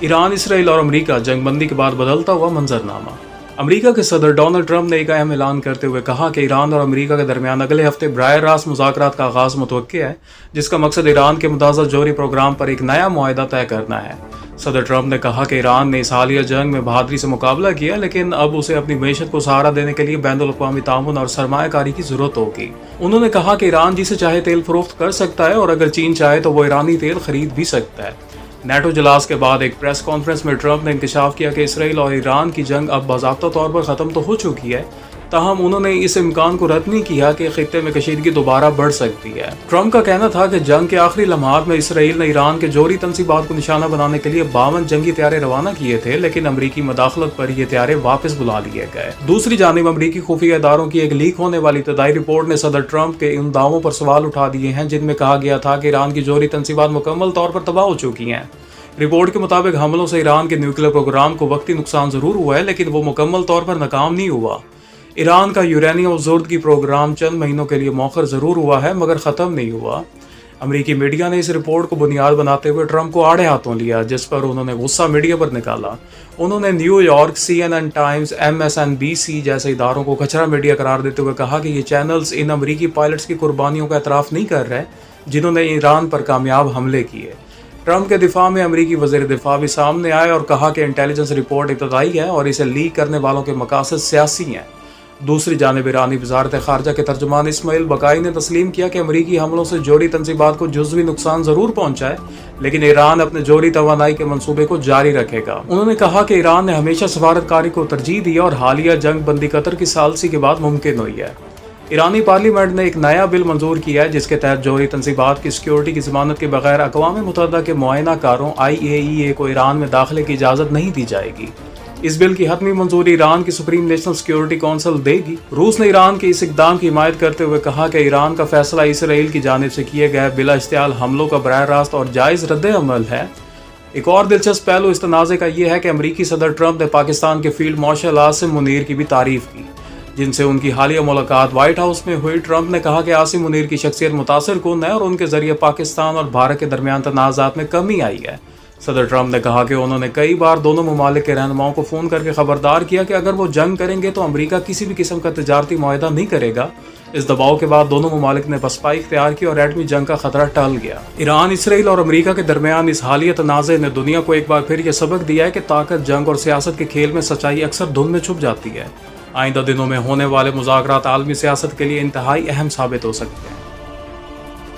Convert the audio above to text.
Iran, Israel और America जंगबंदी के बाद बदलता हुआ मंजरनामा। अमेरिका के सदर डोनाल्ड ट्रंप ने एक अहम ऐलान करते हुए कहा कि ईरान और अमेरिका के दरमियान अगले हफ्ते बराह रास्त मुज़ाकरात का आगाज़ मुतवक्की है, जिसका मकसद ईरान के मुतज़्ज़र जौहरी प्रोग्राम पर एक नया मुआहदा तय करना है। सदर ट्रंप ने कहा कि ईरान ने इस हालिया जंग में बहादुरी से मुकाबला किया, लेकिन अब उसे अपनी मईशत को सहारा देने के लिए बैनुल-अक़वामी ताउन और सरमायाकारी की जरूरत होगी। उन्होंने कहा कि ईरान जिसे चाहे तेल फरोख्त कर सकता है और अगर चीन चाहे तो वो ईरानी तेल खरीद भी सकता है। नेटो इजलास के बाद एक प्रेस कॉन्फ्रेंस में ट्रंप ने इंकशाफ किया कि इसराइल और ईरान की जंग अब बाज़ाब्ता तौर पर ख़त्म तो हो चुकी है, ताहम उन्होंने इस इम्कान को रद्द नहीं किया कि खित्ते में कशीदगी दोबारा बढ़ सकती है। ट्रंप का कहना था कि जंग के आखिरी लम्हात में इसराइल ने ईरान के जौहरी तंसीबात को निशाना बनाने के लिए 52 जंगी तैयारे रवाना किए थे, लेकिन अमरीकी मदाखलत पर ये तैयारे वापस बुला लिए गए। दूसरी जानिब अमरीकी खुफिया इदारों की एक लीक होने वाली इब्तदाई रिपोर्ट ने सदर ट्रंप के उन दावों पर सवाल उठा दिए हैं जिनमें कहा गया था कि ईरान की जौहरी तंसीबात मुकम्मल तौर पर तबाह हो चुकी हैं। रिपोर्ट के मुताबिक हमलों से ईरान के न्यूक्लियर प्रोग्राम को वक्ती नुकसान जरूर हुआ है, लेकिन वो मुकम्मल तौर पर नाकाम नहीं हुआ। ईरान का यूरेनियम ज़ुर्द प्रोग्राम चंद महीनों के लिए मौखर जरूर हुआ है, मगर ख़त्म नहीं हुआ। अमरीकी मीडिया ने इस रिपोर्ट को बुनियाद बनाते हुए ट्रंप को आड़े हाथों लिया, जिस पर उन्होंने गुस्सा मीडिया पर निकाला। उन्होंने न्यूयॉर्क, CNN टाइम्स, MSNBC जैसे इदारों को कचरा मीडिया करार देते हुए कहा कि ये चैनल्स इन अमरीकी पायलट्स की कुर्बानियों का एतराफ़ नहीं कर रहे जिन्होंने ईरान पर कामयाब हमले किए। ट्रंप के दिफा में अमरीकी वज़ीर दिफा भी सामने आए और कहा कि इंटेलिजेंस रिपोर्ट इब्तदाई है और इसे लीक करने वालों के मकासद सियासी हैं। दूसरी जानिब ईरानी वज़ारत ख़ारजा के तर्जुमान इस्माइल बकाई ने तस्लीम किया कि अमरीकी हमलों से जौहरी तंसीबात को जुज़वी नुकसान ज़रूर पहुँचा है, लेकिन ईरान अपने जौहरी तवानाई के मनसूबे को जारी रखेगा। उन्होंने कहा कि ईरान ने हमेशा सफारतकारी को तरजीह दी और हालिया जंग बंदी कतर की सालसी के बाद मुमकिन हुई है। ईरानी पार्लियामेंट ने एक नया बिल मंजूर किया है जिसके तहत जौहरी तंसीबात की सिक्योरिटी की ज़मानत के बगैर अक़वाम मुत्तहिदा के मुआयना कारों IAEA को ईरान में दाखिले की इजाज़त नहीं दी जाएगी। इस बिल की हतमी मंजूरी ईरान की सुप्रीम नेशनल सिक्योरिटी काउंसिल देगी। रूस ने ईरान के इस इक़दाम की हिमायत करते हुए कहा कि ईरान का फैसला इसराइल की जानिब से किए गए बिला इश्तियाल हमलों का बराह रास्त और जायज़ रद्द-ए-अमल है। एक और दिलचस्प पहलू इस तनाज़े का यह है कि अमरीकी सदर ट्रंप ने पाकिस्तान के फील्ड मार्शल आसिम मुनीर की भी तारीफ की, जिनसे उनकी हालिया मुलाकात व्हाइट हाउस में हुई। ट्रंप ने कहा कि आसिम मुनीर की शख्सियत मुतासिर कुन है और उनके जरिए पाकिस्तान और भारत के दरमियान तनाज़ात में कमी आई है। सदर ट्रंप ने कहा कि उन्होंने कई बार दोनों ममालिक के रहनुमाओं को फ़ोन करके खबरदार किया कि अगर वो जंग करेंगे तो अमरीका किसी भी किस्म का तजारती मुआहदा नहीं करेगा। इस दबाव के बाद दोनों ममालिक ने पसपाई इख्तियार की और एटमी जंग का खतरा टल गया। ईरान, इसराइल और अमरीका के दरमियान इस हालिया तनाज़े ने दुनिया को एक बार फिर यह सबक दिया है कि ताकत, जंग और सियासत के खेल में सच्चाई अक्सर धुंध में छुप जाती है। आइंदा दिनों में होने वाले मुज़ाकरात आलमी सियासत के लिए इंतहाई अहम साबित हो सकते हैं।